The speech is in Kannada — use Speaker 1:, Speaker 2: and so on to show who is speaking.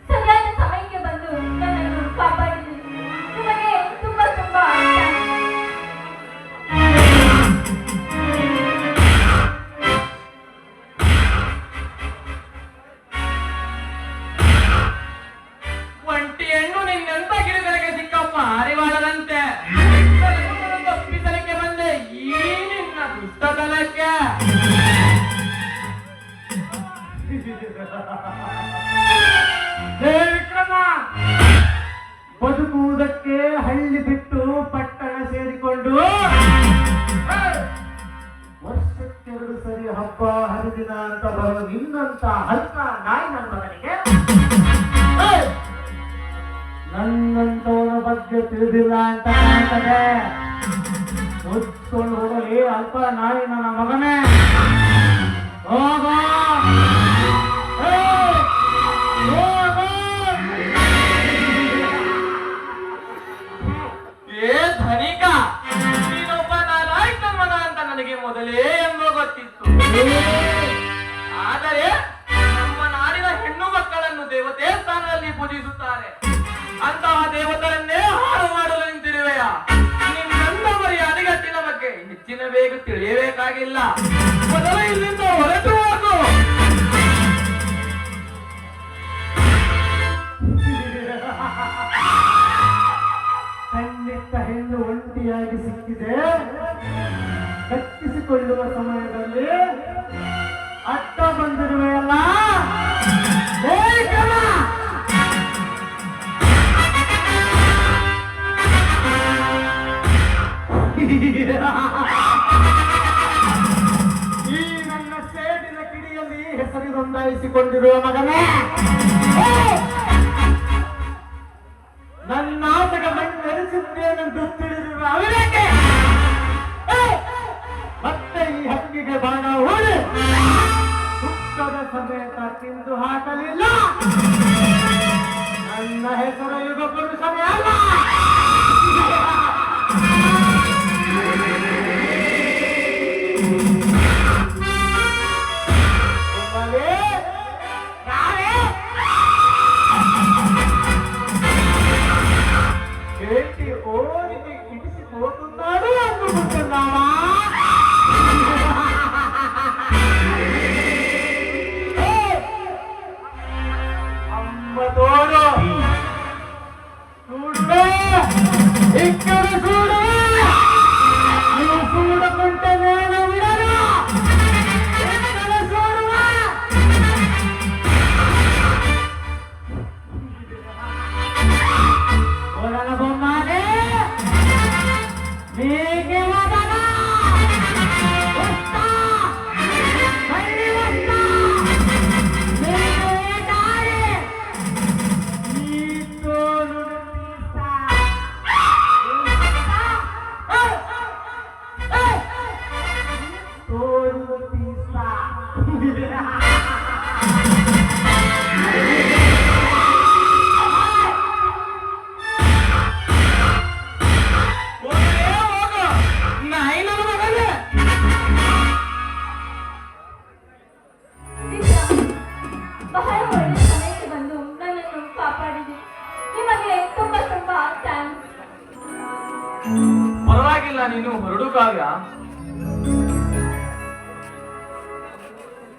Speaker 1: ಸರಿಯಾದ ಸಮಯಕ್ಕೆ ಬಂದು ನನ್ನನ್ನು ಕಾಪಾಡಿದ್ದೀರಿ. ನಿಮಗೆ ತುಂಬಾ ತುಂಬಾ
Speaker 2: ಒಂಟಿ ಹೆಣ್ಣು ನಿನ್ನಂತ ಗಿಡಗಳಿಗೆ ಸಿಕ್ಕಪ್ಪ ಅರಿವಾಳದಂತೆ ತಪ್ಪಿಸಲಿಕ್ಕೆ ಬಂದೆ ಈ ನಿನ್ನ ದುಷ್ಟತನಕ್ಕೆ.
Speaker 3: ಹೇ ವಿಕ್ರಮ, ಬದುಕುವುದಕ್ಕೆ ಹಳ್ಳಿ ಬಿಟ್ಟು ಪಟ್ಟಣ ಸೇರಿಕೊಂಡು ವರ್ಷಕ್ಕೆರಡು ಸರಿ ಹಬ್ಬ ಹರಿದಿನ ಅಂತ ಬರೋ ನಿನ್ನಂತ ಹಲ್ಕ ನಾಯಿ ನನ್ನ ಮಗನಿಗೆ ನನ್ನಂತವನ ಬಗ್ಗೆ ತಿಳಿದಿಲ್ಲ ಅಂತ ಕಾಣ್ತದೆ. ಮುಚ್ಕೊಂಡು ಹೋಗಲಿ ಅಲ್ಪ ನಾಯಿ ನನ್ನ ಮಗನೇ, ಹೋಗ
Speaker 2: ಏ ಧನಿಕ, ನೀನೊಬ್ಬ ನಾಲಾಯಕನ ಮಗ ಅಂತ ನನಗೆ ಮೊದಲೇ ಎಂಬ ಗೊತ್ತಿತ್ತು. ಆದರೆ ನಮ್ಮ ನಾಡಿನ ಹೆಣ್ಣು ಮಕ್ಕಳನ್ನು ದೇವತೆ ಸ್ಥಾನದಲ್ಲಿ ಪೂಜಿಸುತ್ತಾರೆ. ಅಂತಹ ದೇವತರನ್ನೇ ಹಾಳು ಮಾಡಲು ನಿಂತಿರುವೆಯ. ನಿನ್ನ ಮರ್ಯಾದೆಗಟ್ಟಿನ ಬಗ್ಗೆ ಹೆಚ್ಚಿನ ಬೇಗ ತಿಳಿಯಬೇಕಾಗಿಲ್ಲ. ಮೊದಲು ಇಲ್ಲಿಂದ ಹೊರಟು ಹೋಗು.
Speaker 3: ಖಂಡಿತ ಹೆಣ್ಣು ಒಂಟಿಯಾಗಿ ಸಿಕ್ಕಿದೆ. ಕತ್ತಿಸಿಕೊಳ್ಳುವ ಸಮಯದಲ್ಲಿ ಅಡ್ಡ ಬಂದಿರುವೆಯಲ್ಲ. ಈ ನನ್ನ ಸೇಡಿನ ಕಿಡಿಯಲ್ಲಿ ಹೆಸರು ನೋಂದಾಯಿಸಿಕೊಂಡಿರುವ ಮಗನೇ, ನನ್ನ ನಾಟಕ ನಡೆಸುತ್ತೇನೆಂದು ತಿಳಿದಿರುವ ಅವಿವೇಕೆ ಮತ್ತೆ ಈ ಹಕ್ಕಿಗೆ ಬಾಣ ಹೂಡಿ ದುಃಖದ ಸಮೇತ ತಿಂದು ಹಾಕಲಿಲ್ಲ. ನನ್ನ ಹೆಸರು ಯುಗ ಪುರುಷನೇ ಅಲ್ಲ. ఓరికి కిడిసిపోతున్నాడు అనుకుంటున్నావా? అమ్మ తోడు చూడు, ఇక్కడ చూడు, నువ్వు చూడకుంటే నేను విడను. ఇక్కడ చూడువా, బొమ్మాలే నీకే వదనా. వస్తా, మళ్ళీ వస్తా. నీకు ఏ దారి? నీ తోలు తీస్తా. తోలు తీస్తా.
Speaker 1: ಬಹಳ ಒಳ್ಳೆ ಸಮಯಕ್ಕೆ ಬಂದು ನನ್ನನ್ನು ಕಾಪಾಡಿದೆ. ನಿಮಗೆ ತುಂಬಾ ತುಂಬಾ ಥ್ಯಾಂಕ್ಸ್.
Speaker 2: ಪರವಾಗಿಲ್ಲ, ನೀನು ಹೊರಡು ಕಾವ್ಯ.